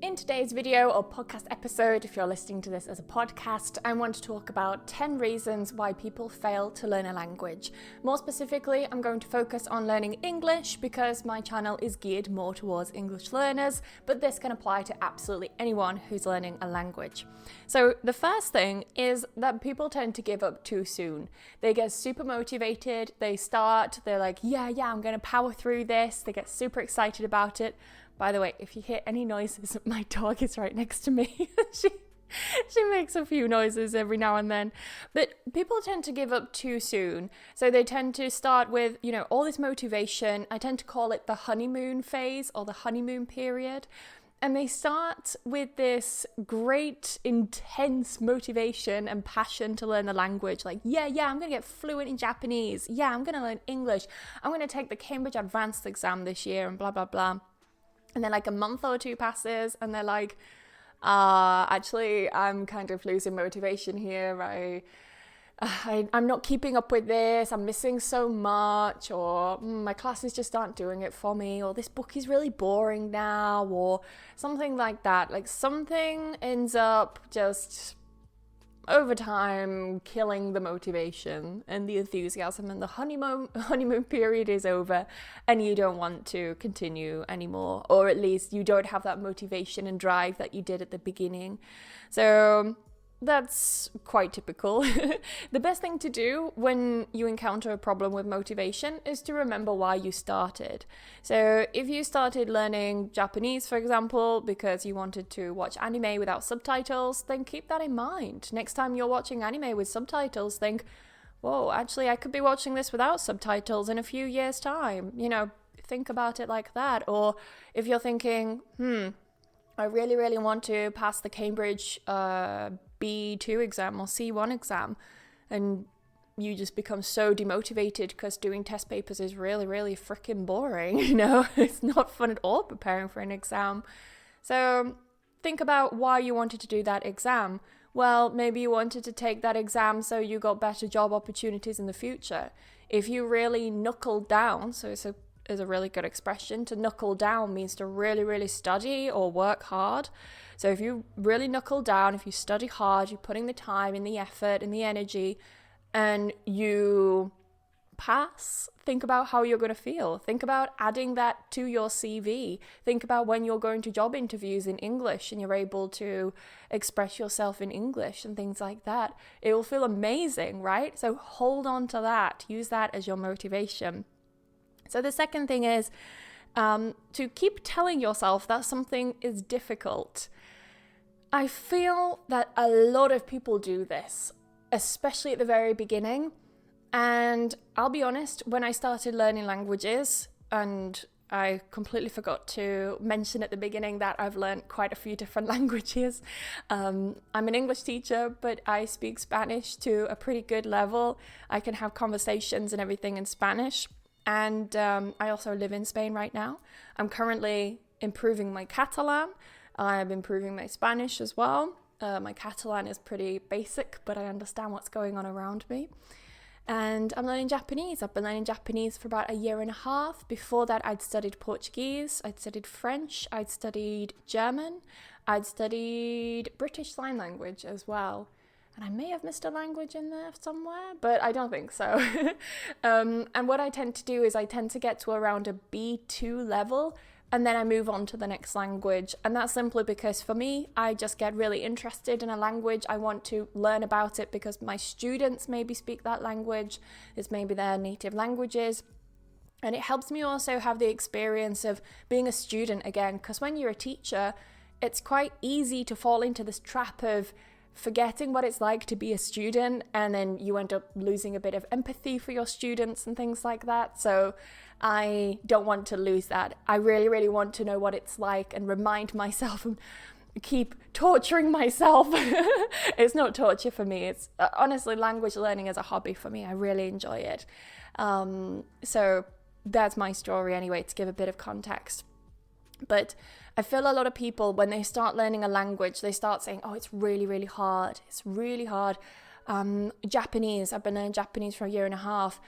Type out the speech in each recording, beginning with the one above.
In today's video or podcast episode, if you're listening to this as a podcast, I want to talk about 10 reasons why people fail to learn a language. More specifically, I'm going to focus on learning English because my channel is geared more towards English learners, but this can apply to absolutely anyone who's learning a language. So the first thing is that people tend to give up too soon. They get super motivated, they're like, yeah, I'm going to power through this. They get super excited about it. By the way, if you hear any noises, my dog is right next to me. She makes a few noises every now and then. But people tend to give up too soon. So they tend to start with, all this motivation. I tend to call it the honeymoon phase or the honeymoon period. And they start with this great, intense motivation and passion to learn the language. Like, yeah, I'm going to get fluent in Japanese. Yeah, I'm going to learn English. I'm going to take the Cambridge Advanced exam this year and blah, blah, blah. And then like a month or two passes and they're like, actually, I'm kind of losing motivation here. I'm not keeping up with this. I'm missing so much, or my classes just aren't doing it for me, or this book is really boring now, or something like that. Like something ends up just over time killing the motivation and the enthusiasm, and the honeymoon period is over and you don't want to continue anymore, or at least you don't have that motivation and drive that you did at the beginning. So that's quite typical. The best thing to do when you encounter a problem with motivation is to remember why you started. So if you started learning Japanese, for example, because you wanted to watch anime without subtitles, then keep that in mind. Next time you're watching anime with subtitles, think, whoa, actually I could be watching this without subtitles in a few years' time. Think about it like that. Or if you're thinking, I really want to pass the Cambridge B2 exam or C1 exam, and you just become so demotivated because doing test papers is really freaking boring. It's not fun at all preparing for an exam. So think about why you wanted to do that exam. Well, maybe you wanted to take that exam so you got better job opportunities in the future. If you really knuckled down, so it's a really good expression. To knuckle down means to really study or work hard. So if you really knuckle down, if you study hard, you're putting the time and the effort and the energy, and you pass, think about how you're going to feel. Think about adding that to your CV. Think about when you're going to job interviews in English and you're able to express yourself in English and things like that. It will feel amazing, right? So hold on to that. Use that as your motivation. So the second thing is to keep telling yourself that something is difficult. I feel that a lot of people do this, especially at the very beginning. And I'll be honest, when I started learning languages, and I completely forgot to mention at the beginning that I've learned quite a few different languages. I'm an English teacher, but I speak Spanish to a pretty good level. I can have conversations and everything in Spanish. And I also live in Spain right now. I'm currently improving my Catalan. I'm improving my Spanish as well. My Catalan is pretty basic, but I understand what's going on around me. And I'm learning Japanese. I've been learning Japanese for about a year and a half. Before that, I'd studied Portuguese, I'd studied French, I'd studied German, I'd studied British Sign Language as well. And I may have missed a language in there somewhere, but I don't think so. And what I tend to do is I tend to get to around a B2 level, and then I move on to the next language. And that's simply because for me, I just get really interested in a language. I want to learn about it because my students maybe speak that language. It's maybe their native languages. And it helps me also have the experience of being a student again, because when you're a teacher, it's quite easy to fall into this trap of forgetting what it's like to be a student, and then you end up losing a bit of empathy for your students and things like that. So I don't want to lose that. I really want to know what it's like and remind myself and keep torturing myself. It's not torture for me. It's honestly, language learning is a hobby for me. I really enjoy it. So that's my story anyway, to give a bit of context. But I feel a lot of people, when they start learning a language, they start saying, oh, it's really hard. It's really hard. Japanese, I've been learning Japanese for a year and a half.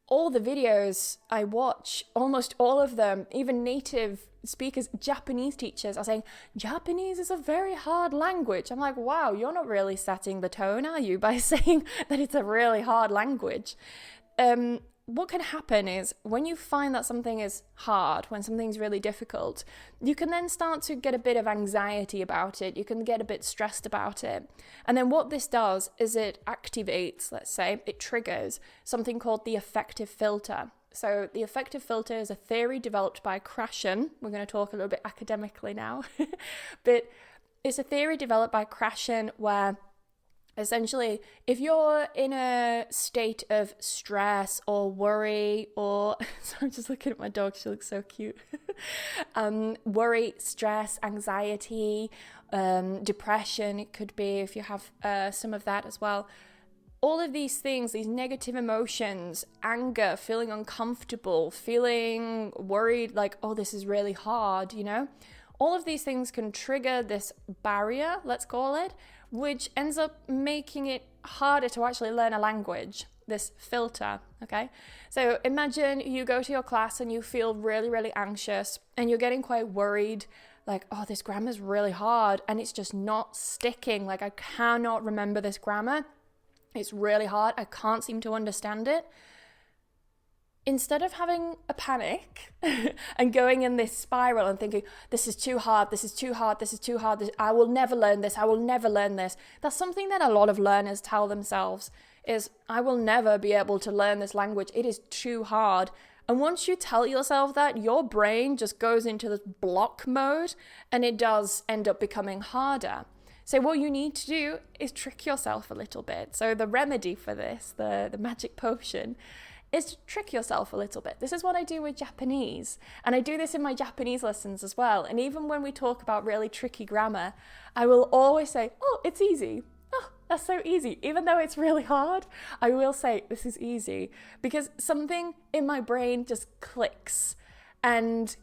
All the videos I watch, almost all of them, even native speakers, Japanese teachers are saying, Japanese is a very hard language. I'm like, wow, you're not really setting the tone, are you, by saying that it's a really hard language? What can happen is when you find that something is hard, when something's really difficult, you can then start to get a bit of anxiety about it. You can get a bit stressed about it. And then what this does is it activates, let's say, it triggers something called the affective filter. So the affective filter is a theory developed by Krashen. We're going to talk a little bit academically now. But it's a theory developed by Krashen where essentially, if you're in a state of stress or worry or, so I'm just looking at my dog, she looks so cute. Worry, stress, anxiety, depression, it could be if you have some of that as well. All of these things, these negative emotions, anger, feeling uncomfortable, feeling worried, like, oh, this is really hard, you know? All of these things can trigger this barrier, let's call it, which ends up making it harder to actually learn a language, this filter, okay? So imagine you go to your class and you feel really, really anxious and you're getting quite worried, like, oh, this grammar's really hard and it's just not sticking. Like, I cannot remember this grammar. It's really hard. I can't seem to understand it. Instead of having a panic and going in this spiral and thinking, this is too hard, this is too hard, this is too hard, I will never learn this, I will never learn this. That's something that a lot of learners tell themselves is, I will never be able to learn this language. It is too hard. And once you tell yourself that, your brain just goes into this block mode and it does end up becoming harder. So what you need to do is trick yourself a little bit. So the remedy for this, the magic potion, is to trick yourself a little bit. This is what I do with Japanese. And I do this in my Japanese lessons as well. And even when we talk about really tricky grammar, I will always say, oh, it's easy. Oh, that's so easy. Even though it's really hard, I will say, this is easy. Because something in my brain just clicks. And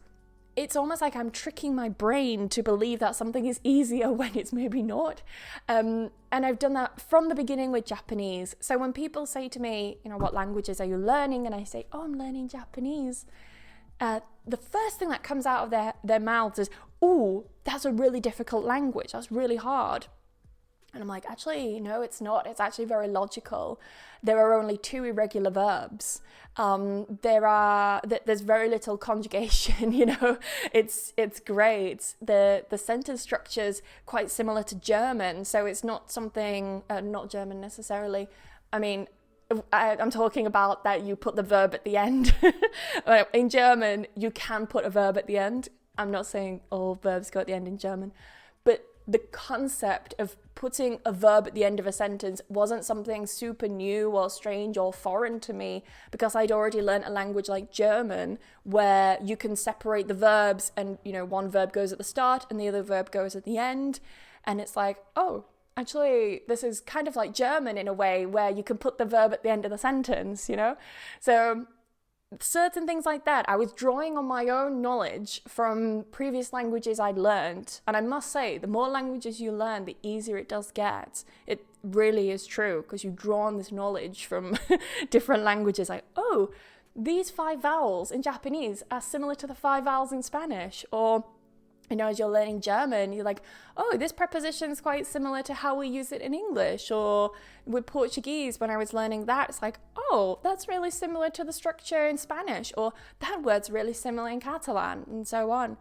it's almost like I'm tricking my brain to believe that something is easier when it's maybe not. And I've done that from the beginning with Japanese. So when people say to me, you know, what languages are you learning? And I say, oh, I'm learning Japanese. The first thing that comes out of their mouths is, oh, that's a really difficult language. That's really hard. And I'm like, actually, no, it's not. It's actually very logical. There are only 2 irregular verbs. There's very little conjugation, you know. It's great. The sentence structure's quite similar to German, so it's not something, not German necessarily. I mean, I'm talking about that you put the verb at the end. In German, you can put a verb at the end. I'm not saying all verbs go at the end in German, but the concept of putting a verb at the end of a sentence wasn't something super new or strange or foreign to me, because I'd already learned a language like German where you can separate the verbs and, you know, one verb goes at the start and the other verb goes at the end. And it's like, oh, actually, this is kind of like German in a way where you can put the verb at the end of the sentence, you know? So certain things like that, I was drawing on my own knowledge from previous languages I'd learned. And I must say, the more languages you learn, the easier it does get. It really is true, because you draw on this knowledge from different languages. Like, oh, these 5 vowels in Japanese are similar to the 5 vowels in Spanish. Or, you know, as you're learning German, you're like, oh, this preposition is quite similar to how we use it in English. Or with Portuguese, when I was learning that, it's like, oh, that's really similar to the structure in Spanish. Or that word's really similar in Catalan, and so on.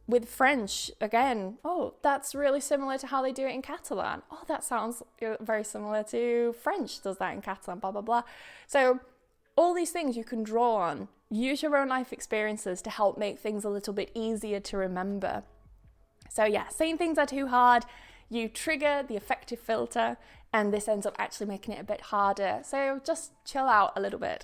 With French, again, oh, that's really similar to how they do it in Catalan. Oh, that sounds very similar to French does that in Catalan, blah, blah, blah. So all these things you can draw on. Use your own life experiences to help make things a little bit easier to remember. So yeah, saying things are too hard, you trigger the affective filter, and this ends up actually making it a bit harder. So just chill out a little bit.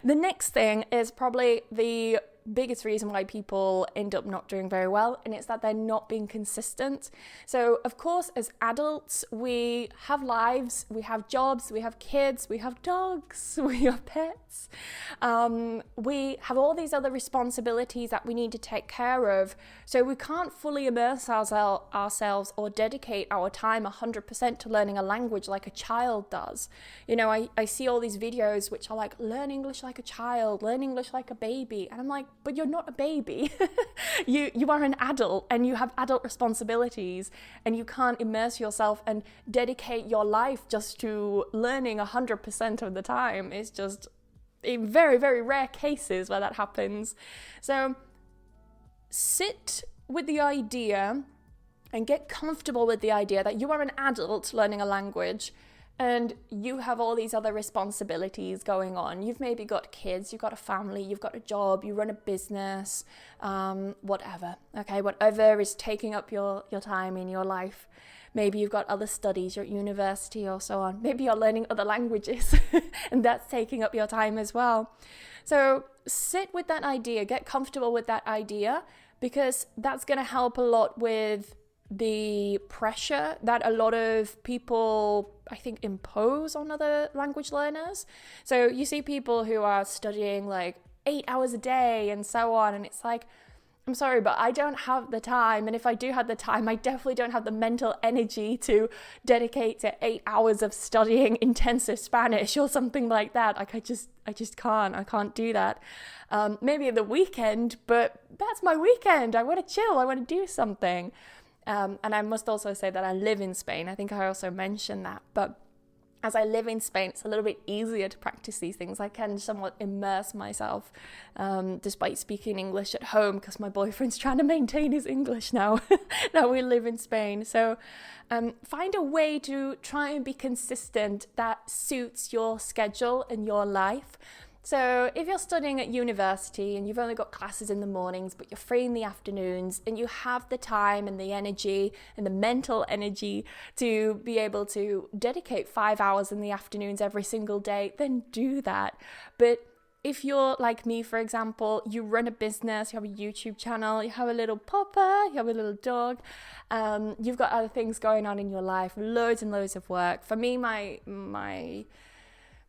The next thing is probably the biggest reason why people end up not doing very well, and it's that they're not being consistent. So of course, as adults, we have lives, we have jobs, we have kids, we have dogs, we have pets. We have all these other responsibilities that we need to take care of. So we can't fully immerse ourselves or dedicate our time 100% to learning a language like a child does. You know, I see all these videos which are like, learn English like a child, learn English like a baby. And I'm like, but you're not a baby. You are an adult and you have adult responsibilities, and you can't immerse yourself and dedicate your life just to learning 100% of the time. It's just in very, very rare cases where that happens. So sit with the idea and get comfortable with the idea that you are an adult learning a language, and you have all these other responsibilities going on. You've maybe got kids, you've got a family, you've got a job, you run a business, whatever, okay? Whatever is taking up your time in your life. Maybe you've got other studies, you're at university or so on. Maybe you're learning other languages and that's taking up your time as well. So sit with that idea, get comfortable with that idea, because that's going to help a lot with the pressure that a lot of people, I think, impose on other language learners. So you see people who are studying like 8 hours a day and so on, and it's like, I'm sorry, but I don't have the time. And if I do have the time, I definitely don't have the mental energy to dedicate to 8 hours of studying intensive Spanish or something like that. Like I just can't do that. Maybe at the weekend, but that's my weekend. I want to chill. I want to do something. And I must also say that I live in Spain. I think I also mentioned that. But as I live in Spain, it's a little bit easier to practice these things. I can somewhat immerse myself despite speaking English at home, because my boyfriend's trying to maintain his English now that we live in Spain. So find a way to try and be consistent that suits your schedule and your life. So if you're studying at university and you've only got classes in the mornings, but you're free in the afternoons, and you have the time and the energy and the mental energy to be able to dedicate 5 hours in the afternoons every single day, then do that. But if you're like me, for example, you run a business, you have a YouTube channel, you have a little pupper, you have a little dog, you've got other things going on in your life, loads and loads of work. For me,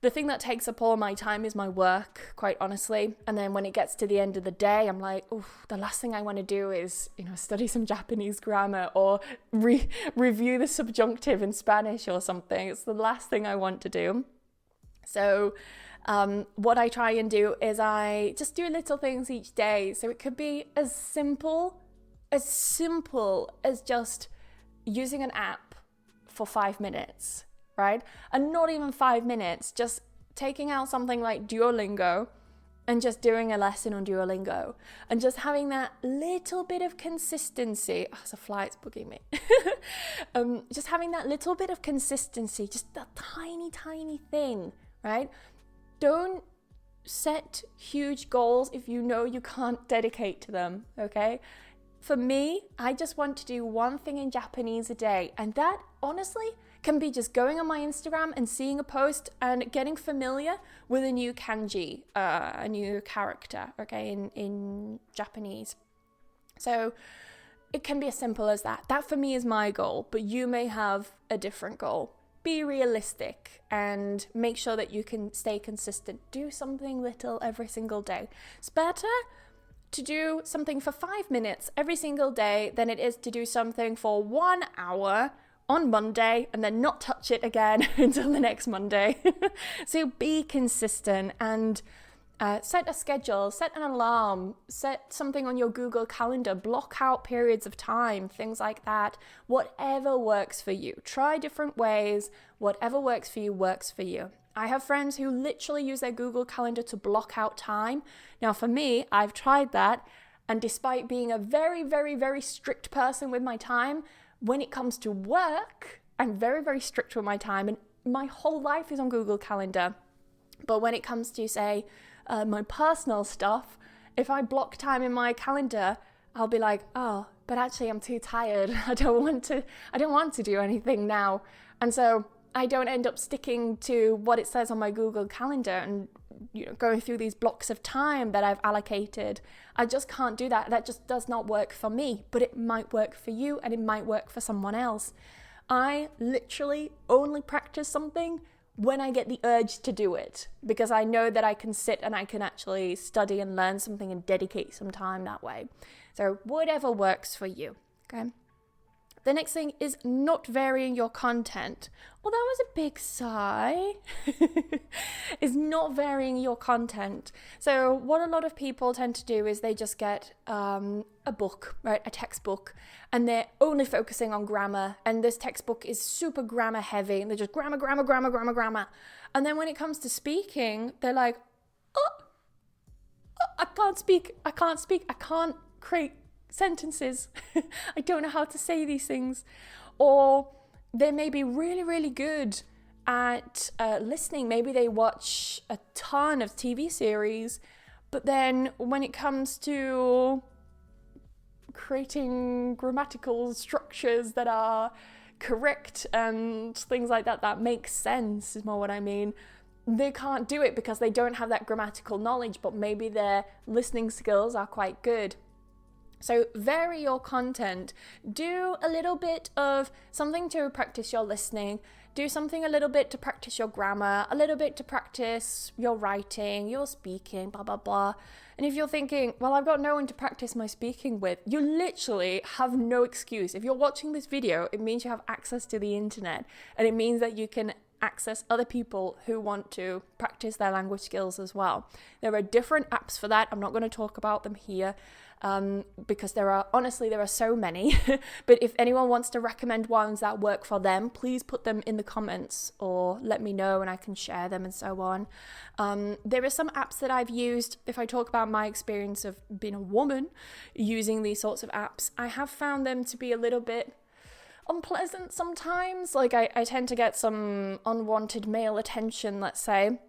the thing that takes up all my time is my work, quite honestly. And then when it gets to the end of the day, I'm like, oh, the last thing I want to do is, study some Japanese grammar or review the subjunctive in Spanish or something. It's the last thing I want to do. So what I try and do is I just do little things each day. So it could be as simple as just using an app for 5 minutes. Right? And not even 5 minutes, just taking out something like Duolingo and just doing a lesson on Duolingo and just having that little bit of consistency. Oh, it's a fly, it's bugging me. Just having that little bit of consistency, just that tiny, tiny thing, right? Don't set huge goals if you know you can't dedicate to them, okay? For me, I just want to do one thing in Japanese a day, and that, honestly, can be just going on my Instagram and seeing a post and getting familiar with a new kanji, a new character, okay, in Japanese. So it can be as simple as that. That for me is my goal, but you may have a different goal. Be realistic and make sure that you can stay consistent. Do something little every single day. It's better to do something for 5 minutes every single day than it is to do something for 1 hour on Monday and then not touch it again until the next Monday. So be consistent and set a schedule, set an alarm, set something on your Google Calendar, block out periods of time, things like that. Whatever works for you. Try different ways. Whatever works for you works for you. I have friends who literally use their Google Calendar to block out time. Now for me, I've tried that, and despite being a very, very, very strict person with my time, when it comes to work, I'm very, very strict with my time, and my whole life is on Google Calendar. But when it comes to, say, my personal stuff, if I block time in my calendar, I'll be like, oh, but actually I'm too tired. I don't want to do anything now. And so I don't end up sticking to what it says on my Google Calendar and going through these blocks of time that I've allocated. I just can't do that. That just does not work for me, but it might work for you and it might work for someone else. I literally only practice something when I get the urge to do it, because I know that I can sit and I can actually study and learn something and dedicate some time that way. So whatever works for you, okay? The next thing is not varying your content. Well, that was a big sigh. Is not varying your content. So what a lot of people tend to do is they just get a book, right? A textbook, and they're only focusing on grammar. And this textbook is super grammar heavy, and they're just grammar. And then when it comes to speaking, they're like, I can't speak. I can't create sentences. I don't know how to say these things. Or they may be really, really good at listening. Maybe they watch a ton of TV series, but then when it comes to creating grammatical structures that are correct and things like that, that makes sense, is more what I mean. They can't do it because they don't have that grammatical knowledge, but maybe their listening skills are quite good. So vary your content. Do a little bit of something to practice your listening. Do something a little bit to practice your grammar, a little bit to practice your writing, your speaking, blah, blah, blah. And if you're thinking, well, I've got no one to practice my speaking with, you literally have no excuse. If you're watching this video, it means you have access to the internet, and it means that you can access other people who want to practice their language skills as well. There are different apps for that. I'm not going to talk about them here because there are so many. But if anyone wants to recommend ones that work for them, please put them in the comments or let me know and I can share them and so on. There are some apps that I've used. If I talk about my experience of being a woman using these sorts of apps, I have found them to be a little bit unpleasant sometimes. Like I tend to get some unwanted male attention, let's say,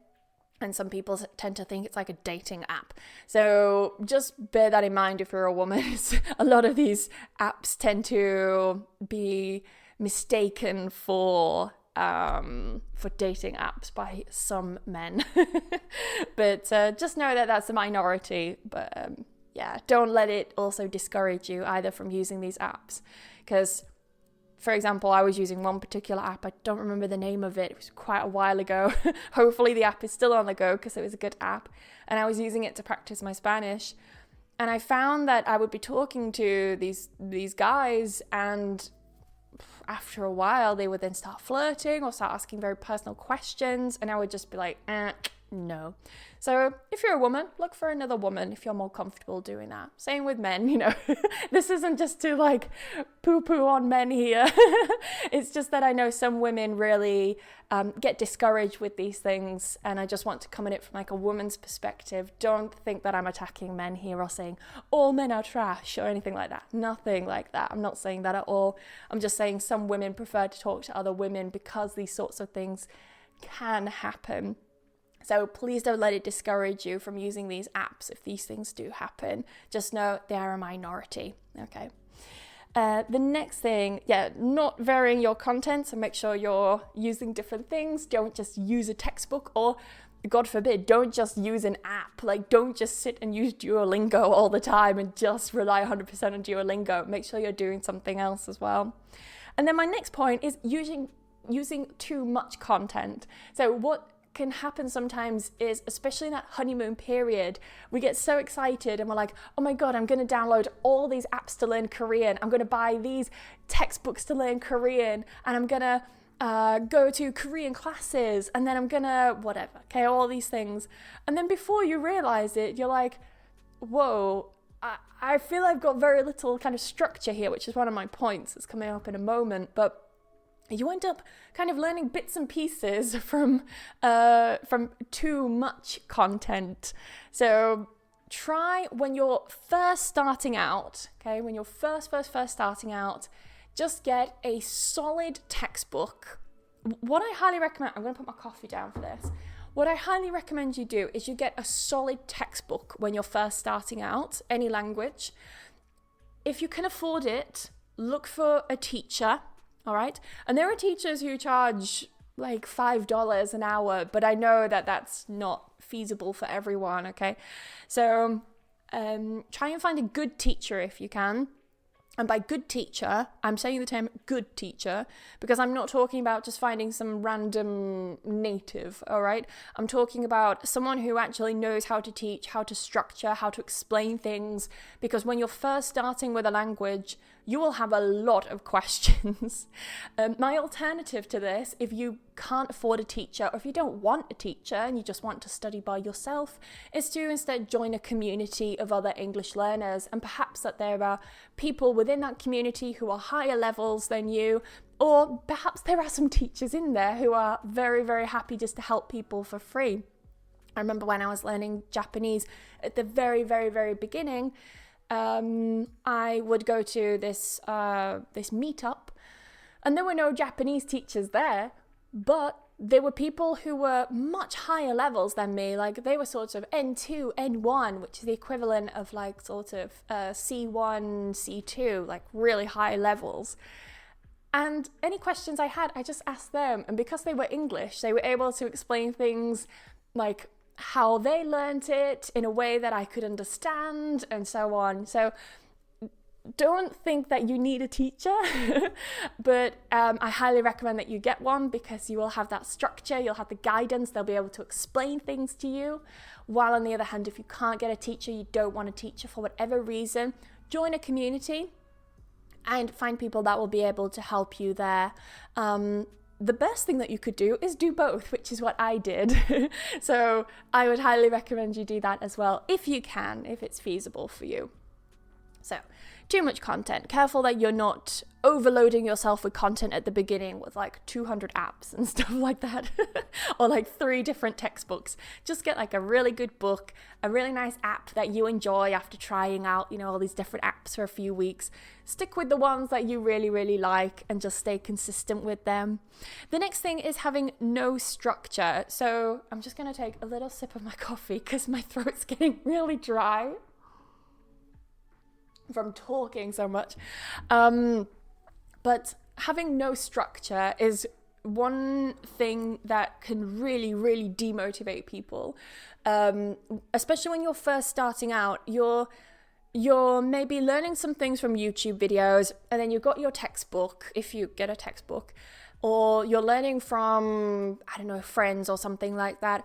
and some people tend to think it's like a dating app. So just bear that in mind if you're a woman. A lot of these apps tend to be mistaken for dating apps by some men. But just know that that's a minority. But yeah, don't let it also discourage you either from using these apps, because for example, I was using one particular app. I don't remember the name of it. It was quite a while ago. Hopefully the app is still on the go because it was a good app. And I was using it to practice my Spanish. And I found that I would be talking to these guys, and after a while they would then start flirting or start asking very personal questions, and I would just be like, no. So if you're a woman, look for another woman if you're more comfortable doing that. Same with men, you know. This isn't just to like poo-poo on men here. It's just that I know some women really get discouraged with these things, and I just want to come at it from like a woman's perspective. Don't think that I'm attacking men here or saying all men are trash or anything like that. Nothing like that. I'm not saying that at all. I'm just saying some women prefer to talk to other women because these sorts of things can happen. So please don't let it discourage you from using these apps if these things do happen. Just know they are a minority, okay? The next thing, not varying your content, so make sure you're using different things. Don't just use a textbook, or God forbid, don't just use an app. Like, don't just sit and use Duolingo all the time and just rely 100% on Duolingo. Make sure you're doing something else as well. And then my next point is using too much content. So what can happen sometimes is, especially in that honeymoon period, we get so excited and we're like, oh my God, I'm going to download all these apps to learn Korean. I'm going to buy these textbooks to learn Korean, and I'm going to go to Korean classes, and then I'm going to whatever, okay, all these things. And then before you realize it, you're like, whoa, I feel I've got very little kind of structure here, which is one of my points that's coming up in a moment. But you end up kind of learning bits and pieces from too much content. So try when you're first starting out, okay, when you're first starting out, just get a solid textbook. What I highly recommend, I'm going to put my coffee down for this. What I highly recommend you do is you get a solid textbook when you're first starting out, any language. If you can afford it, look for a teacher. All right. And there are teachers who charge like $5 an hour, but I know that that's not feasible for everyone. Okay. So try and find a good teacher if you can. And by good teacher, I'm saying the term good teacher because I'm not talking about just finding some random native, all right? I'm talking about someone who actually knows how to teach, how to structure, how to explain things. Because when you're first starting with a language, you will have a lot of questions. My alternative to this, if you can't afford a teacher, or if you don't want a teacher and you just want to study by yourself, is to instead join a community of other English learners, and perhaps that there are people within that community who are higher levels than you, or perhaps there are some teachers in there who are very, very happy just to help people for free. I remember when I was learning Japanese at the very, very, very beginning, I would go to this meetup, and there were no Japanese teachers there, but there were people who were much higher levels than me. Like they were sort of N2, N1, which is the equivalent of like sort of C1, C2, like really high levels. And any questions I had, I just asked them. And because they were English, they were able to explain things like how they learnt it in a way that I could understand, and so on. So don't think that you need a teacher, but I highly recommend that you get one, because you will have that structure, you'll have the guidance, they'll be able to explain things to you. While on the other hand, if you can't get a teacher, you don't want a teacher for whatever reason, join a community and find people that will be able to help you there. The best thing that you could do is do both, which is what I did. So I would highly recommend you do that as well, if you can, if it's feasible for you. So, too much content. Careful that you're not overloading yourself with content at the beginning with like 200 apps and stuff like that, or like 3 different textbooks. Just get like a really good book, a really nice app that you enjoy after trying out, all these different apps for a few weeks. Stick with the ones that you really, really like and just stay consistent with them. The next thing is having no structure. So I'm just going to take a little sip of my coffee because my throat's getting really dry from talking so much. But having no structure is one thing that can really, really demotivate people. Especially when you're first starting out, you're maybe learning some things from YouTube videos, and then you've got your textbook, if you get a textbook, or you're learning from, friends or something like that.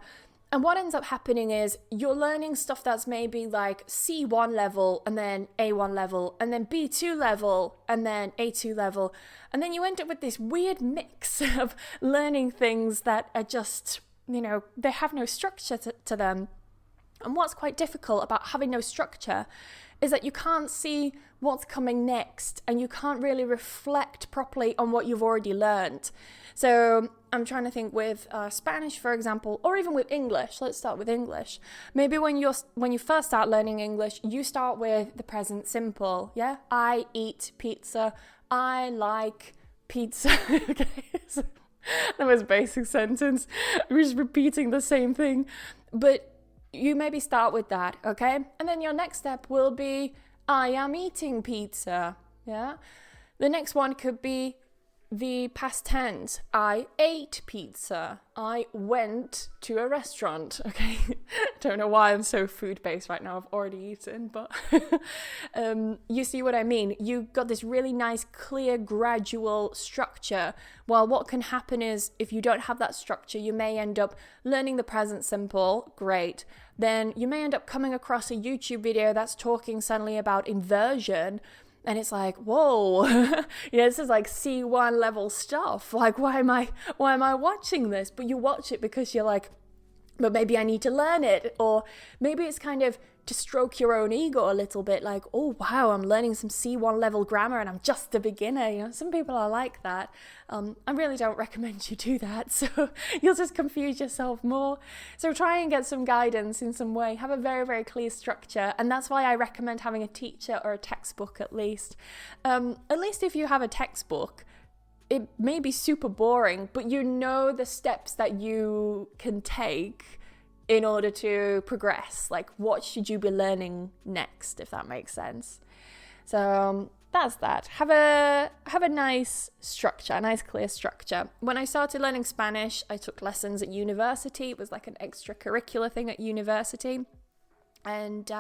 And what ends up happening is you're learning stuff that's maybe like C1 level, and then A1 level, and then B2 level, and then A2 level. And then you end up with this weird mix of learning things that are just, they have no structure to them. And what's quite difficult about having no structure is that you can't see what's coming next, and you can't really reflect properly on what you've already learned. So I'm trying to think with Spanish, for example, or even with English. Let's start with English. Maybe when you first start learning English, you start with the present simple. Yeah, I eat pizza. I like pizza. Okay, so the most basic sentence. We're just repeating the same thing, but you maybe start with that, okay? And then your next step will be, I am eating pizza, yeah? The next one could be the past tense. I ate pizza. I went to a restaurant, okay? Don't know why I'm so food-based right now. I've already eaten, but you see what I mean? You got this really nice, clear, gradual structure. While what can happen is, if you don't have that structure, you may end up learning the present simple, great. Then you may end up coming across a YouTube video that's talking suddenly about inversion, and it's like, whoa, this is like C1 level stuff. Like, why am I watching this? But you watch it because you're like, but maybe I need to learn it. Or maybe it's kind of to stroke your own ego a little bit, like, oh wow, I'm learning some C1 level grammar and I'm just a beginner. Some people are like that. I really don't recommend you do that, so you'll just confuse yourself more. So try and get some guidance in some way. Have a very, very clear structure, and that's why I recommend having a teacher or a textbook at least. At least if you have a textbook, it may be super boring, but you know the steps that you can take in order to progress. Like, what should you be learning next, if that makes sense? So that's that. Have a nice structure, a nice clear structure. When I started learning Spanish, I took lessons at university. It was like an extracurricular thing at university. And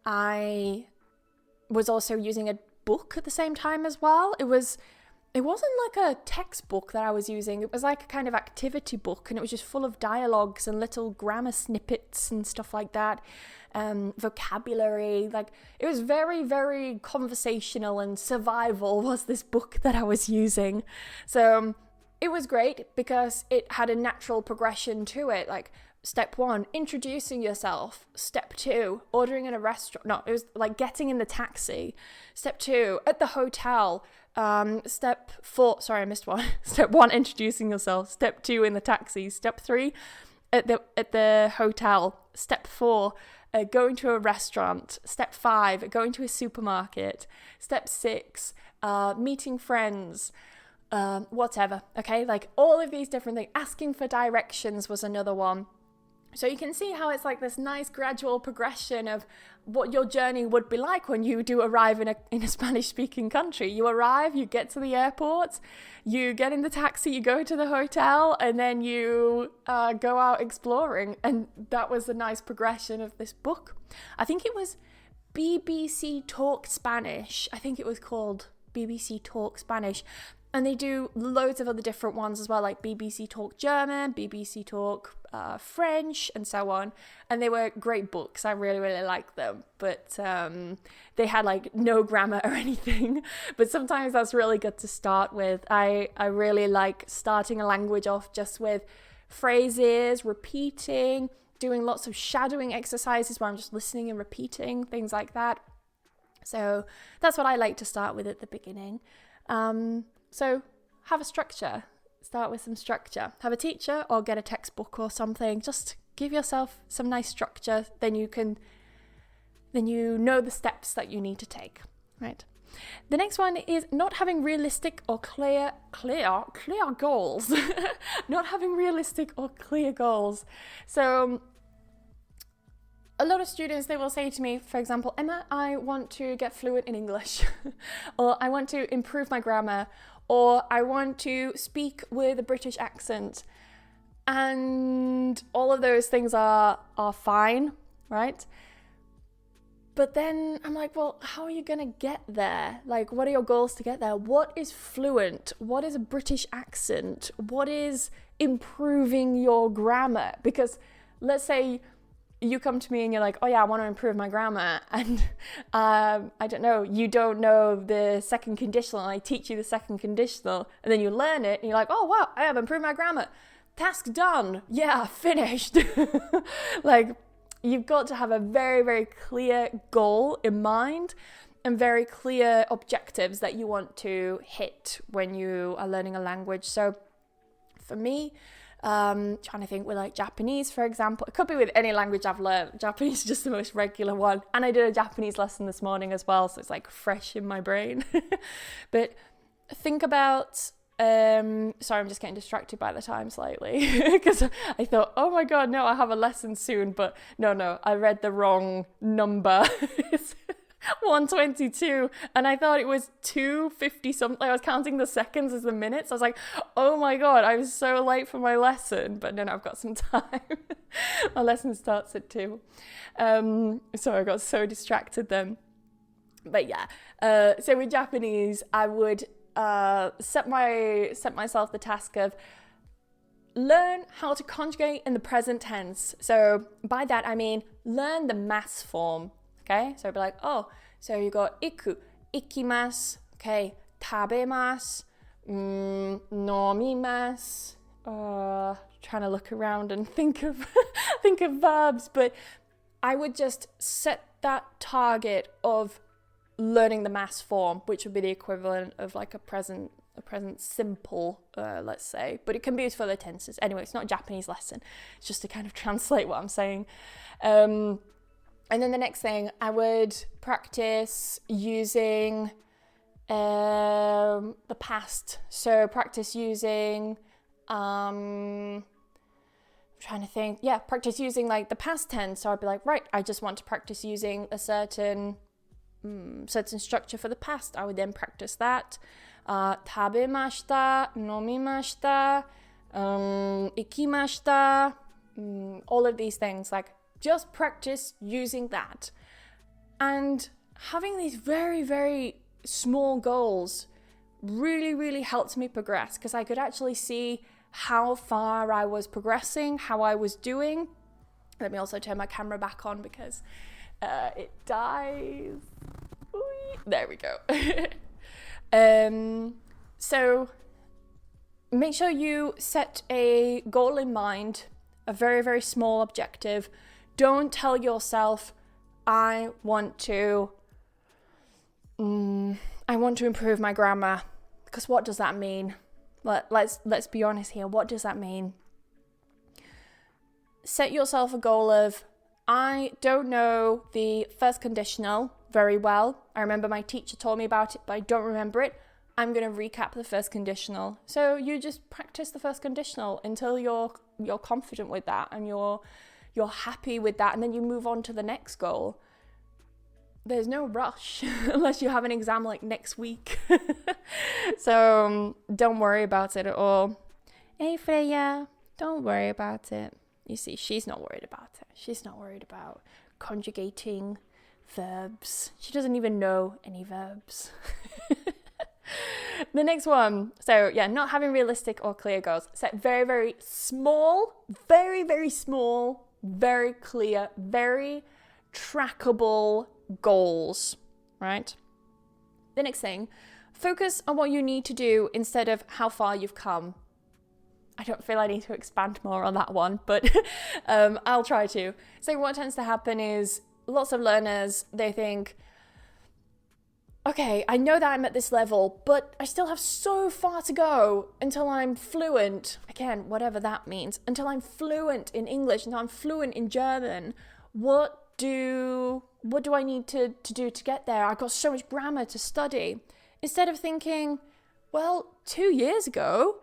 I was also using a book at the same time as well. It was it wasn't like a textbook that I was using. It was like a kind of activity book, and it was just full of dialogues and little grammar snippets and stuff like that. Vocabulary, like it was very, very conversational, and survival was this book that I was using. So it was great because it had a natural progression to it. Like step 1, introducing yourself. Step 2, ordering in a restaurant. No, it was like getting in the taxi. Step 2, at the hotel. Step 4, sorry, I missed one. Step 1, introducing yourself. Step 2, in the taxi. Step 3, at the hotel. Step 4, going to a restaurant. Step 5, going to a supermarket. Step 6, meeting friends. Whatever. Okay, like all of these different things. Asking for directions was another one. So you can see how it's like this nice gradual progression of what your journey would be like when you do arrive in a Spanish-speaking country. You arrive, you get to the airport, you get in the taxi, you go to the hotel, and then you go out exploring. And that was the nice progression of this book. I think it was BBC Talk Spanish. I think it was called BBC Talk Spanish. And they do loads of other different ones as well, like BBC Talk German, BBC Talk French, and so on. And they were great books. I really, really liked them. But they had like no grammar or anything. But sometimes that's really good to start with. I really like starting a language off just with phrases, repeating, doing lots of shadowing exercises where I'm just listening and repeating, things like that. So that's what I like to start with at the beginning. So have a structure, start with some structure, have a teacher or get a textbook or something, just give yourself some nice structure, then you know the steps that you need to take, right? The next one is not having realistic or clear goals, not having realistic or clear goals. So a lot of students, they will say to me, for example, Emma, I want to get fluent in English, or I want to improve my grammar, or I want to speak with a British accent. And all of those things are fine, right? But then I'm like, well, how are you going to get there? Like, what are your goals to get there? What is fluent? What is a British accent? What is improving your grammar? Because let's say you come to me and you're like, oh yeah, I want to improve my grammar. And I don't know, you don't know the second conditional. And I teach you the second conditional. And then you learn it and you're like, oh wow, I have improved my grammar. Task done. Yeah, finished. Like, you've got to have a very, very clear goal in mind and very clear objectives that you want to hit when you are learning a language. So for me, trying to think with like Japanese, for example, it could be with any language I've learned. Japanese is just the most regular one. And I did a Japanese lesson this morning as well, so it's like fresh in my brain. But think about, sorry, I'm just getting distracted by the time slightly because I thought, oh my God, no, I have a lesson soon. But no, I read the wrong number. It's 1:22 and I thought it was 2:50 something. I was counting the seconds as the minutes. I was like, oh my God, I was so late for my lesson. But no, I've got some time. My lesson starts at 2. So I got so distracted then. But yeah, so with Japanese, I would set myself the task of learn how to conjugate in the present tense. So by that I mean learn the mass form. Okay, so I'd be like, oh, so you got iku, ikimasu, okay, tabemasu, nomimasu. Trying to look around and think of verbs, but I would just set that target of learning the mass form, which would be the equivalent of like a present simple, let's say, but it can be used for the tenses. Anyway, it's not a Japanese lesson. It's just to kind of translate what I'm saying. And then the next thing, I would practice using the past. So practice using, practice using like the past tense. So I'd be like, right, I just want to practice using a certain structure for the past. I would then practice that. Tabemashita, nomimashita, ikimashita, all of these things, like, just practice using that. And having these very, very small goals really, really helped me progress because I could actually see how far I was progressing, how I was doing. Let me also turn my camera back on because it dies. There we go. So make sure you set a goal in mind, a very, very small objective. Don't tell yourself, I want to improve my grammar, because what does that mean? Let's be honest here. What does that mean? Set yourself a goal of, I don't know the first conditional very well. I remember my teacher told me about it, but I don't remember it. I'm going to recap the first conditional. So you just practice the first conditional until you're confident with that and you're happy with that, and then you move on to the next goal. There's no rush unless you have an exam like next week. So don't worry about it at all. Hey Freya, don't worry about it. You see, she's not worried about it. She's not worried about conjugating verbs. She doesn't even know any verbs. The next one. So yeah, not having realistic or clear goals. Set very, very small, very, very small, very clear, very trackable goals, right? The next thing, focus on what you need to do instead of how far you've come. I don't feel I need to expand more on that one, but I'll try to. So what tends to happen is lots of learners, they think, okay, I know that I'm at this level, but I still have so far to go until I'm fluent. Again, whatever that means. Until I'm fluent in English, until I'm fluent in German. What do I need to do to get there? I've got so much grammar to study. Instead of thinking, well, 2 years ago,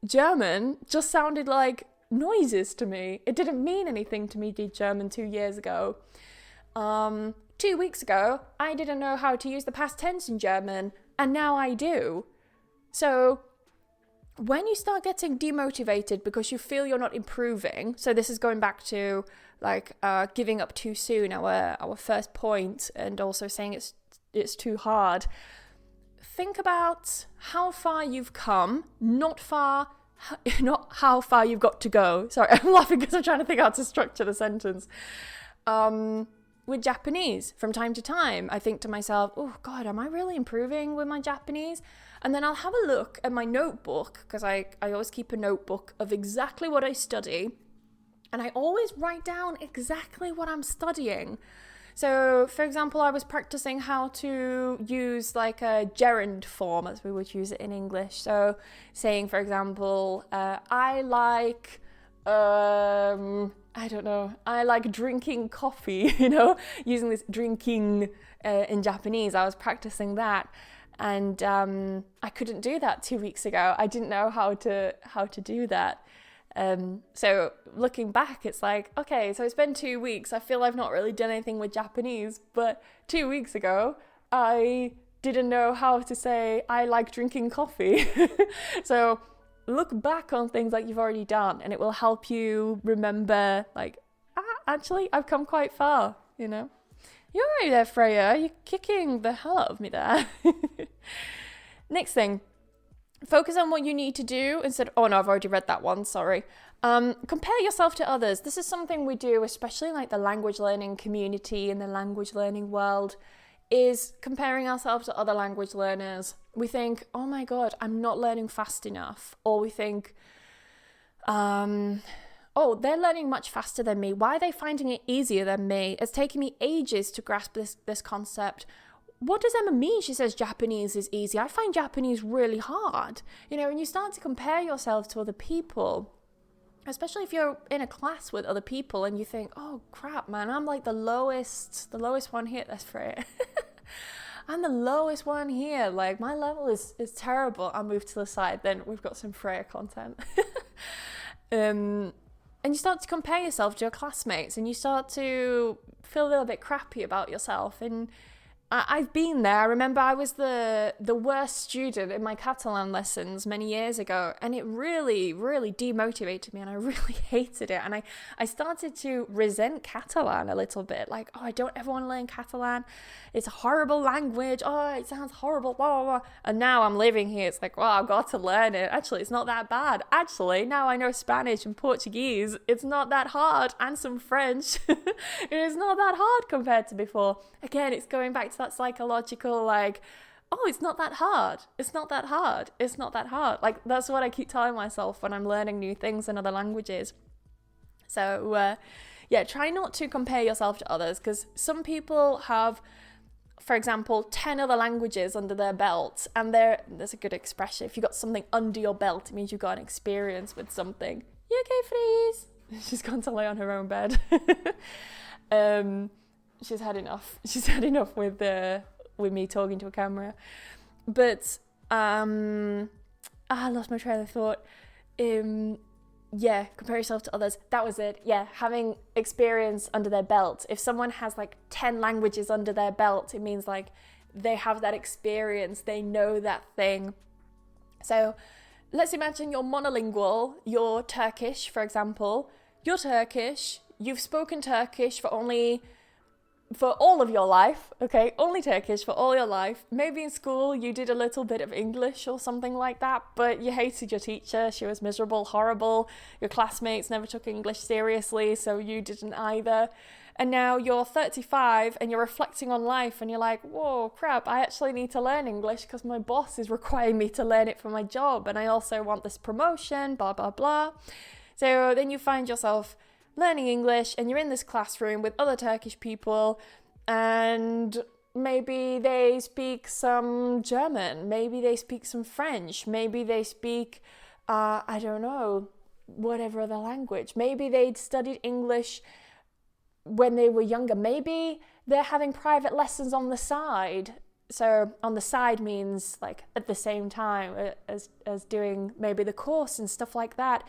German just sounded like noises to me. It didn't mean anything to me, did German 2 years ago. 2 weeks ago, I didn't know how to use the past tense in German, and now I do. So when you start getting demotivated because you feel you're not improving, so this is going back to giving up too soon, our first point, and also saying it's too hard. Think about how far you've come, not how far you've got to go. Sorry, I'm laughing because I'm trying to think how to structure the sentence. With Japanese, from time to time, I think to myself, oh God, am I really improving with my Japanese? And then I'll have a look at my notebook, because I always keep a notebook of exactly what I study. And I always write down exactly what I'm studying. So, for example, I was practicing how to use like a gerund form, as we would use it in English. So saying, for example, I like drinking coffee, using this drinking in Japanese. I was practicing that, and I couldn't do that 2 weeks ago. I didn't know how to do that. So looking back, it's like, okay, so it's been 2 weeks. I feel I've not really done anything with Japanese, but 2 weeks ago, I didn't know how to say I like drinking coffee. So look back on things like you've already done, and it will help you remember, like, actually, I've come quite far, You're right there, Freya. You're kicking the hell out of me there. Next thing. Focus on what you need to do instead. Oh no, I've already read that one. Sorry. Compare yourself to others. This is something we do, especially like the language learning community and the language learning world, is comparing ourselves to other language learners. We think, oh my God, I'm not learning fast enough. Or we think, oh, they're learning much faster than me. Why are they finding it easier than me? It's taking me ages to grasp this concept. What does Emma mean? She says Japanese is easy. I find Japanese really hard. And you start to compare yourself to other people, especially if you're in a class with other people and you think, oh crap, man, I'm like the lowest one here. That's Freya. I'm the lowest one here. Like my level is terrible. I'll move to the side. Then we've got some Freya content. And you start to compare yourself to your classmates, and you start to feel a little bit crappy about yourself. And I've been there. I remember I was the worst student in my Catalan lessons many years ago, and it really, really demotivated me, and I really hated it. And I started to resent Catalan a little bit. Like, oh, I don't ever want to learn Catalan. It's a horrible language. Oh, it sounds horrible, blah, blah, blah. And now I'm living here. It's like, well, I've got to learn it. Actually, it's not that bad. Actually, now I know Spanish and Portuguese. It's not that hard. And some French. It is not that hard compared to before. Again, it's going back to that psychological, like, oh, it's not that hard. It's not that hard. It's not that hard. Like, that's what I keep telling myself when I'm learning new things in other languages. So, yeah, try not to compare yourself to others, because some people have, for example, 10 other languages under their belt, and there's a good expression. If you've got something under your belt, it means you've got an experience with something. You okay, Freeze? She's gone to lay on her own bed. She's had enough. She's had enough with me talking to a camera. But I lost my train of thought. Yeah, compare yourself to others. That was it. Yeah, having experience under their belt. If someone has like 10 languages under their belt, it means like they have that experience. They know that thing. So let's imagine you're monolingual. You're Turkish, for example. You're Turkish. You've spoken Turkish for all of your life, okay? Only Turkish for all your life. Maybe in school you did a little bit of English or something like that, but you hated your teacher. She was miserable, horrible. Your classmates never took English seriously, so you didn't either. And now you're 35 and you're reflecting on life and you're like, whoa, crap, I actually need to learn English because my boss is requiring me to learn it for my job, and I also want this promotion, blah, blah, blah. So then you find yourself learning English, and you're in this classroom with other Turkish people, and maybe they speak some German, maybe they speak some French, maybe they speak, I don't know, whatever other language. Maybe they'd studied English when they were younger. Maybe they're having private lessons on the side. So on the side means like at the same time as doing maybe the course and stuff like that.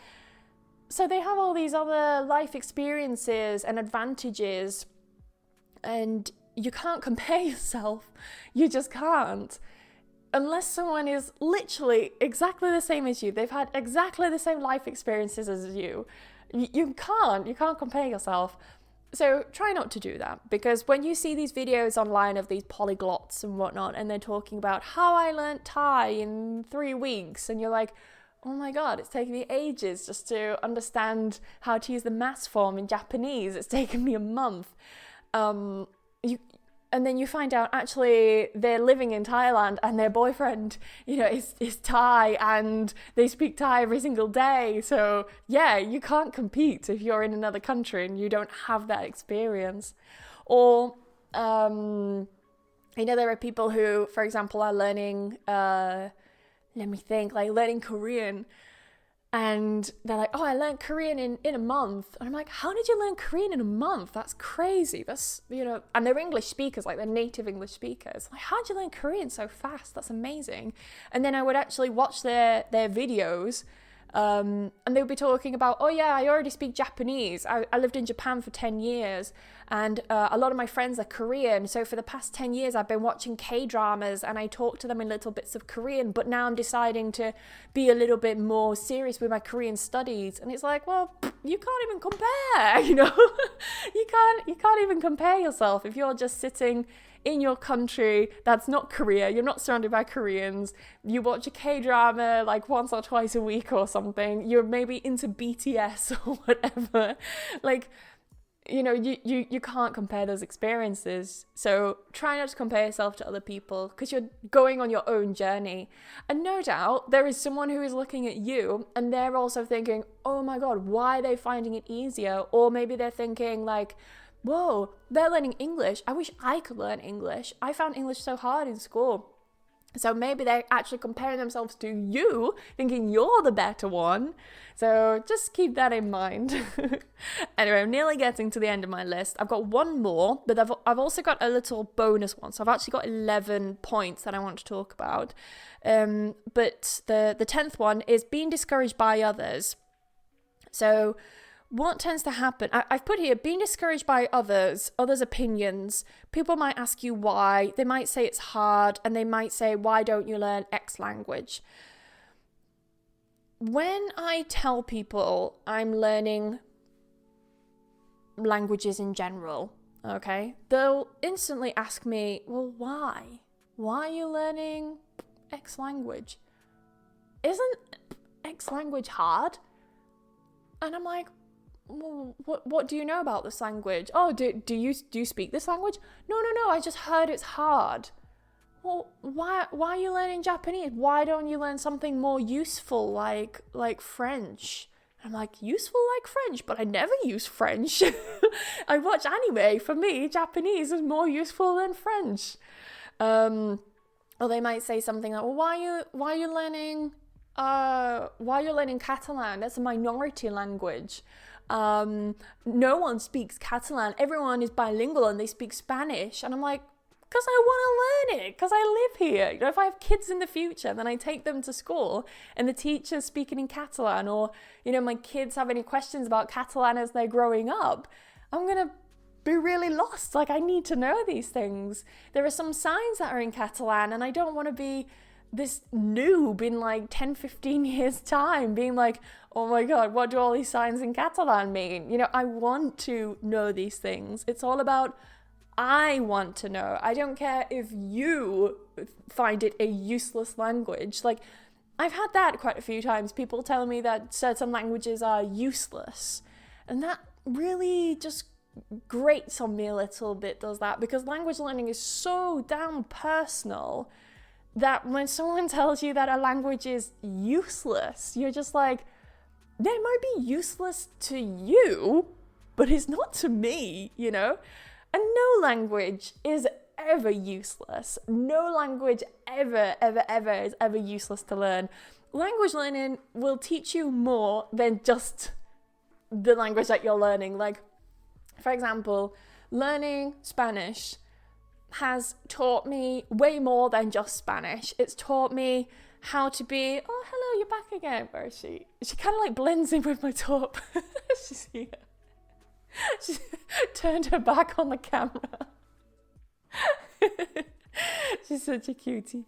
So they have all these other life experiences and advantages, and you can't compare yourself. You just can't. Unless someone is literally exactly the same as you, they've had exactly the same life experiences as you. You can't compare yourself. So try not to do that, because when you see these videos online of these polyglots and whatnot, and they're talking about how I learnt Thai in 3 weeks, and you're like, oh my God, it's taken me ages just to understand how to use the mass form in Japanese. It's taken me a month. And then you find out actually they're living in Thailand and their boyfriend, is Thai, and they speak Thai every single day. So yeah, you can't compete if you're in another country and you don't have that experience. Or, there are people who, for example, are learning, learning Korean, and they're like, oh, I learned Korean in a month. And I'm like, how did you learn Korean in a month? That's crazy. That's, and they're English speakers, like they're native English speakers. Like, how did you learn Korean so fast? That's amazing. And then I would actually watch their videos, and they would be talking about, oh yeah, I already speak Japanese. I lived in Japan for 10 years, and a lot of my friends are Korean. So for the past 10 years, I've been watching K-dramas, and I talk to them in little bits of Korean, but now I'm deciding to be a little bit more serious with my Korean studies. And it's like, well, you can't even compare, you can't even compare yourself if you're just sitting in your country that's not Korea. You're not surrounded by Koreans. You watch a K-drama like once or twice a week or something. You're maybe into BTS or whatever. Like, you can't compare those experiences. So try not to compare yourself to other people, because you're going on your own journey. And no doubt there is someone who is looking at you and they're also thinking, oh my God, why are they finding it easier? Or maybe they're thinking like, whoa, they're learning English. I wish I could learn English. I found English so hard in school. So maybe they're actually comparing themselves to you, thinking you're the better one. So just keep that in mind. Anyway, I'm nearly getting to the end of my list. I've got one more, but I've also got a little bonus one. So I've actually got 11 points that I want to talk about. But the 10th one is being discouraged by others. So what tends to happen, I've put here, being discouraged by others' opinions. People might ask you why. They might say it's hard, and they might say, why don't you learn X language? When I tell people I'm learning languages in general, okay, they'll instantly ask me, well, why? Why are you learning X language? Isn't X language hard? And I'm like, well, what do you know about this language? Oh, do you speak this language? No, I just heard it's hard. Well, why are you learning Japanese? Why don't you learn something more useful like French? I'm like, useful like French? But I never use French. I watch anime. For me, Japanese is more useful than French. Or they might say something like, well, why are you learning Catalan? That's a minority language. No one speaks Catalan. Everyone is bilingual and they speak Spanish. And I'm like, because I want to learn it, because I live here. You know, if I have kids in the future, then I take them to school and the teacher's speaking in Catalan, or, you know, my kids have any questions about Catalan as they're growing up, I'm going to be really lost. Like, I need to know these things. There are some signs that are in Catalan, and I don't want to be this noob in like 10, 15 years time being like, oh my God, what do all these signs in Catalan mean? You know, I want to know these things. It's all about, I want to know. I don't care if you find it a useless language. Like, I've had that quite a few times. People tell me that certain languages are useless. And that really just grates on me a little bit, does that? Because language learning is so damn personal that when someone tells you that a language is useless, you're just like, they might be useless to you, but it's not to me, you know? And no language is ever useless. No language ever is ever useless to learn. Language learning will teach you more than just the language that you're learning. Like, for example, learning Spanish has taught me way more than just Spanish. It's taught me how to be, oh, hello, you're back again. Where is she? She kind of like blends in with my top. She's here. She turned her back on the camera. She's such a cutie.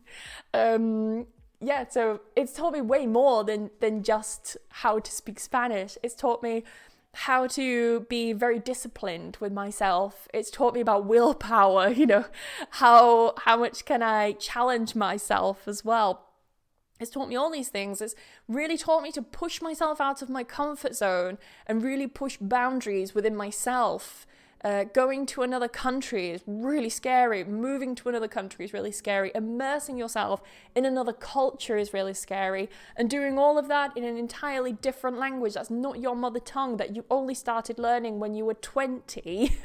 Yeah, so it's taught me way more than just how to speak Spanish. It's taught me how to be very disciplined with myself. It's taught me about willpower, you know, how much can I challenge myself as well. It's taught me all these things. It's really taught me to push myself out of my comfort zone and really push boundaries within myself. Going to another country is really scary. Moving to another country is really scary. Immersing yourself in another culture is really scary. And doing all of that in an entirely different language that's not your mother tongue, that you only started learning when you were 20.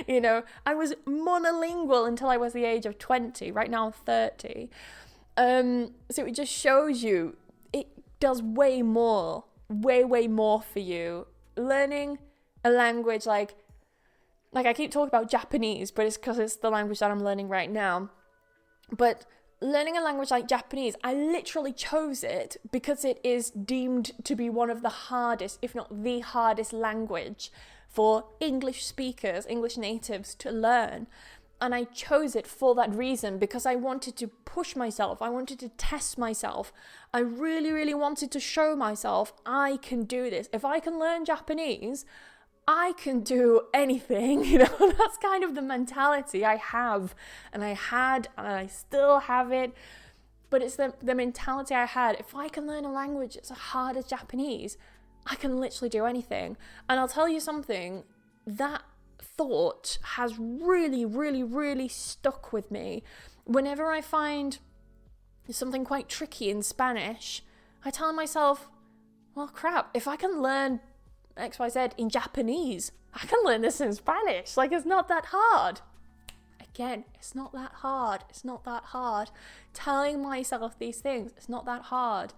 You know, I was monolingual until I was the age of 20. Right now I'm 30. So it just shows you it does way more for you. Learning a language like I keep talking about Japanese, but it's because it's the language that I'm learning right now. But learning a language like Japanese, I literally chose it because it is deemed to be one of the hardest, if not the hardest language for English speakers, English natives to learn. And I chose it for that reason, because I wanted to push myself. I wanted to test myself. I really, really wanted to show myself I can do this. If I can learn Japanese, I can do anything, you know. That's kind of the mentality I have, and I had, and I still have it. But it's the mentality I had. If I can learn a language as hard as Japanese, I can literally do anything. And I'll tell you something, that thought has really, really, really stuck with me. Whenever I find something quite tricky in Spanish, I tell myself, well, crap, if I can learn XYZ in Japanese, I can learn this in Spanish. Like, it's not that hard. Again, it's not that hard. It's not that hard. Telling myself these things, it's not that hard.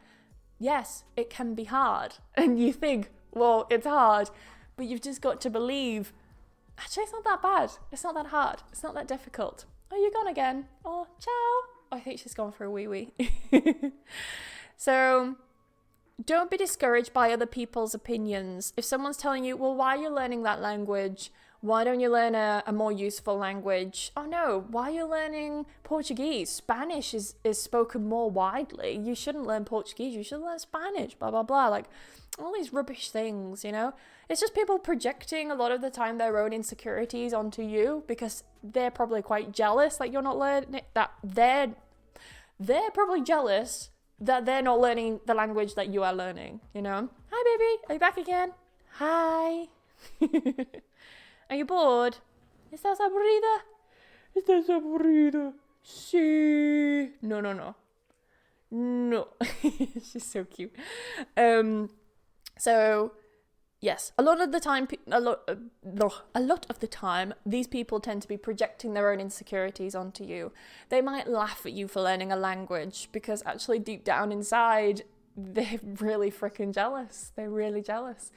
Yes, it can be hard. And you think, well, it's hard. But you've just got to believe, actually, it's not that bad. It's not that hard. It's not that difficult. Oh, you're gone again. Oh, ciao. I think she's gone for a wee-wee. So, don't be discouraged by other people's opinions. If someone's telling you, well, why are you learning that language? Why don't you learn a more useful language? Oh no, why are you learning Portuguese? Spanish is spoken more widely. You shouldn't learn Portuguese, you should learn Spanish, blah, blah, blah. Like, all these rubbish things, you know? It's just people projecting a lot of the time their own insecurities onto you because they're probably quite jealous that you're not learning, that they're probably jealous that they're not learning the language that you are learning, you know? Hi, baby. Are you back again? Hi. Are you bored? ¿Estás aburrida? ¿Estás aburrida? Sí. No. She's so cute. So, yes, a lot of the time, these people tend to be projecting their own insecurities onto you. They might laugh at you for learning a language because actually deep down inside, they're really freaking jealous. They're really jealous.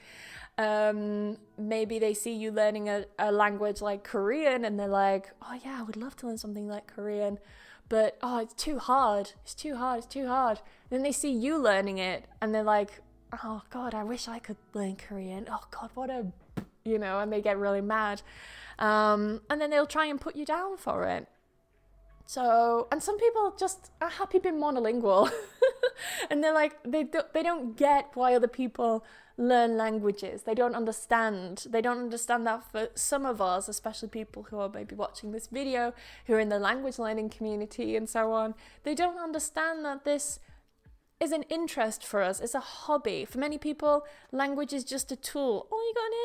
Maybe they see you learning a language like Korean and they're like, oh yeah, I would love to learn something like Korean, but oh, it's too hard. Then they see you learning it and they're like, oh God, I wish I could learn Korean. Oh God, and they get really mad. And then they'll try and put you down for it. So, and some people just are happy being monolingual. And they're like, they don't get why other people learn languages. They don't understand. They don't understand that for some of us, especially people who are maybe watching this video, who are in the language learning community and so on, they don't understand that this is an interest for us. It's a hobby. For many people, language is just a tool. Oh, you got an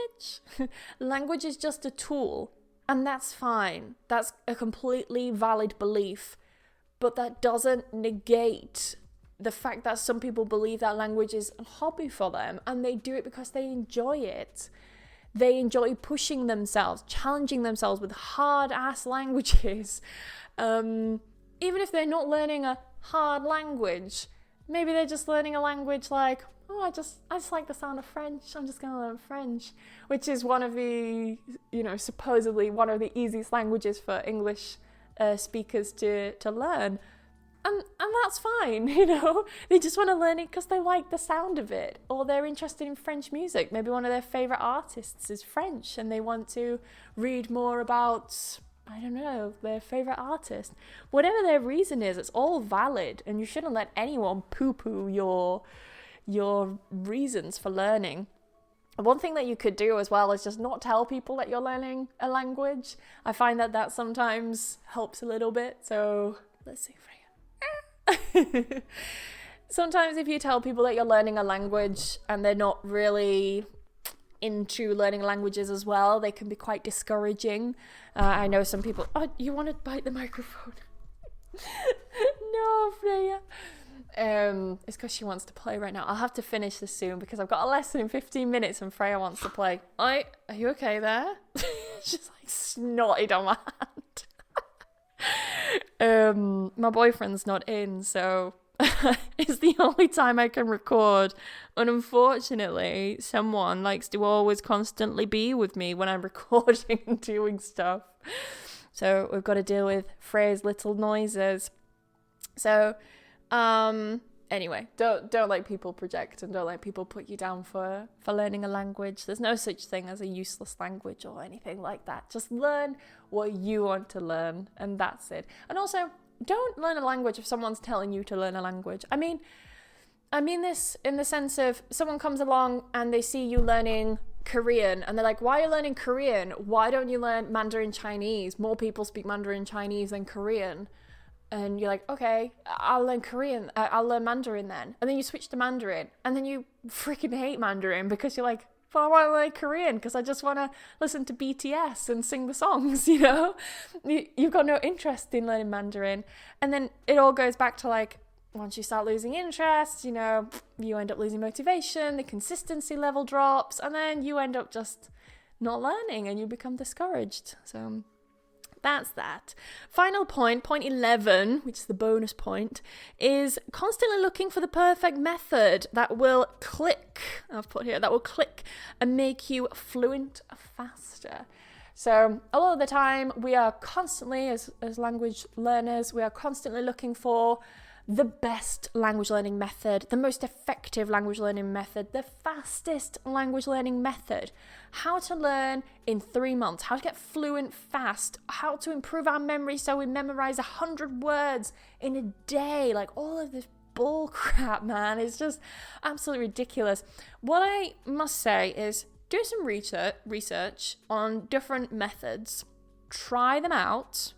itch? Language is just a tool. And that's fine. That's a completely valid belief. But that doesn't negate the fact that some people believe that language is a hobby for them and they do it because they enjoy it. They enjoy pushing themselves, challenging themselves with hard-ass languages. Even if they're not learning a hard language, maybe they're just learning a language like, oh, I just like the sound of French. I'm just going to learn French, which is one of the, supposedly one of the easiest languages for English speakers to learn. And that's fine, They just want to learn it because they like the sound of it, or they're interested in French music. Maybe one of their favorite artists is French and they want to read more about, I don't know, their favorite artist. Whatever their reason is, it's all valid, and you shouldn't let anyone poo-poo your reasons for learning. One thing that you could do as well is just not tell people that you're learning a language. I find that sometimes helps a little bit. So let's see, Freya. Sometimes if you tell people that you're learning a language and they're not really into learning languages as well, they can be quite discouraging. I know some people, oh, you want to bite the microphone? No, Freya. It's because she wants to play right now. I'll have to finish this soon because I've got a lesson in 15 minutes and Freya wants to play. Are you okay there? She's like snotted on my hand. My boyfriend's not in, so it's the only time I can record. And unfortunately, someone likes to always constantly be with me when I'm recording and doing stuff. So we've got to deal with Freya's little noises. So, anyway, don't let people project and don't let people put you down for learning a language. There's no such thing as a useless language or anything like that. Just learn what you want to learn, and that's it. And also, don't learn a language if someone's telling you to learn a language. I mean this in the sense of someone comes along and they see you learning Korean and they're like, why are you learning Korean? Why don't you learn Mandarin Chinese? More people speak Mandarin Chinese than Korean. And you're like, okay, I'll learn Korean. I'll learn Mandarin then. And then you switch to Mandarin. And then you freaking hate Mandarin because you're like, well, I want to learn Korean because I just want to listen to BTS and sing the songs, You've got no interest in learning Mandarin. And then it all goes back to like, once you start losing interest, you end up losing motivation, the consistency level drops, and then you end up just not learning and you become discouraged. So that's that. Final point 11, which is the bonus point, is constantly looking for the perfect method that will click. I've put here, that will click and make you fluent faster. So a lot of the time we are constantly, as language learners, we are constantly looking for the best language learning method, the most effective language learning method, the fastest language learning method, how to learn in 3 months, how to get fluent fast, how to improve our memory so we memorize 100 words in a day, like all of this bull crap, man. It's just absolutely ridiculous. What I must say is do some research on different methods, try them out.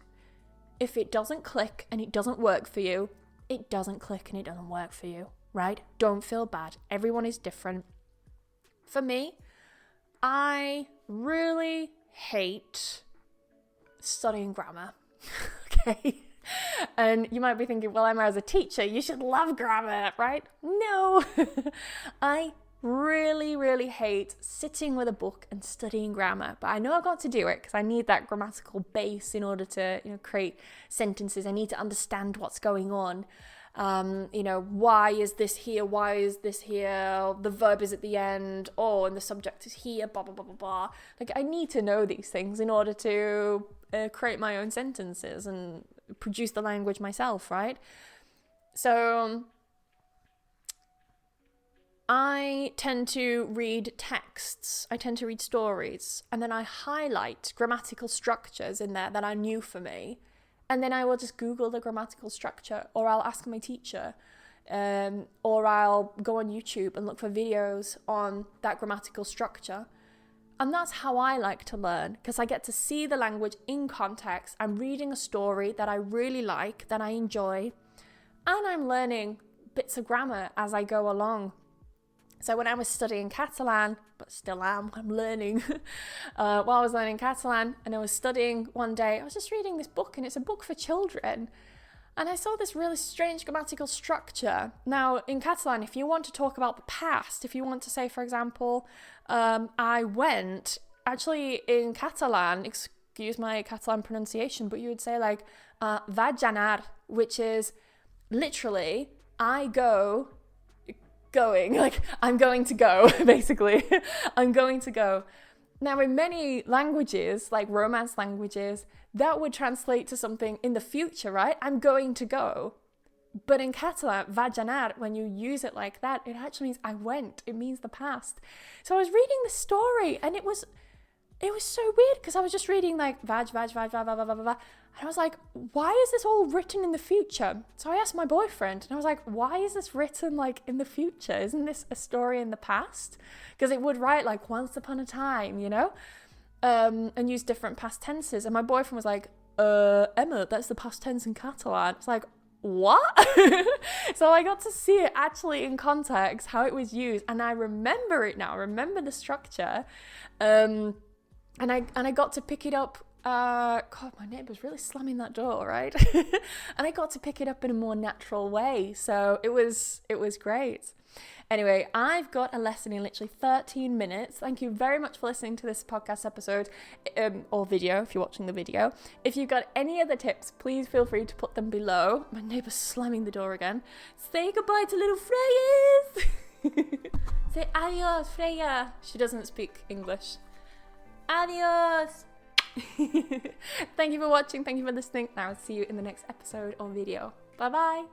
If it doesn't click and it doesn't work for you, it doesn't click and it doesn't work for you, right? Don't feel bad. Everyone is different. For me, I really hate studying grammar, okay? And you might be thinking, well, Emma, as a teacher, you should love grammar, right? No, I really hate sitting with a book and studying grammar, but I know I've got to do it because I need that grammatical base in order to, create sentences. I need to understand what's going on. Why is this here? Why is this here? The verb is at the end. Oh, and the subject is here. Blah blah blah blah blah. Like, I need to know these things in order to create my own sentences and produce the language myself, right? So I tend to read texts, I tend to read stories, and then I highlight grammatical structures in there that are new for me. And then I will just Google the grammatical structure, or I'll ask my teacher, or I'll go on YouTube and look for videos on that grammatical structure. And that's how I like to learn, because I get to see the language in context. I'm reading a story that I really like, that I enjoy, and I'm learning bits of grammar as I go along. So when I was studying Catalan, but still am, I'm learning, while I was learning Catalan and I was studying one day, I was just reading this book, and it's a book for children. And I saw this really strange grammatical structure. Now, in Catalan, if you want to talk about the past, if you want to say, for example, I went, actually in Catalan, excuse my Catalan pronunciation, but you would say like, vaig anar, which is literally, going, like I'm going to go, basically. I'm going to go. Now, in many languages, like Romance languages, that would translate to something in the future, right? I'm going to go. But in Catalan, vaig anar, when you use it like that, it actually means I went. It means the past. So I was reading the story, and it was so weird, because I was just reading like vaig, and I was like, why is this all written in the future? So I asked my boyfriend, and I was like, why is this written like in the future? Isn't this a story in the past? Because it would write like once upon a time, and use different past tenses. And my boyfriend was like, Emma, that's the past tense in Catalan. It's like, what? So I got to see it actually in context, how it was used, and I remember it now. I remember the structure, and I got to pick it up. God, my neighbour's really slamming that door, right? And I got to pick it up in a more natural way, so it was great. Anyway, I've got a lesson in literally 13 minutes. Thank you very much for listening to this podcast episode, or video if you're watching the video. If you've got any other tips, please feel free to put them below. My neighbour's slamming the door again. Say goodbye to little Freya's. Say adios, Freya. She doesn't speak English. Adios. Thank you for watching. Thank you for listening. And I will see you in the next episode or video. Bye bye.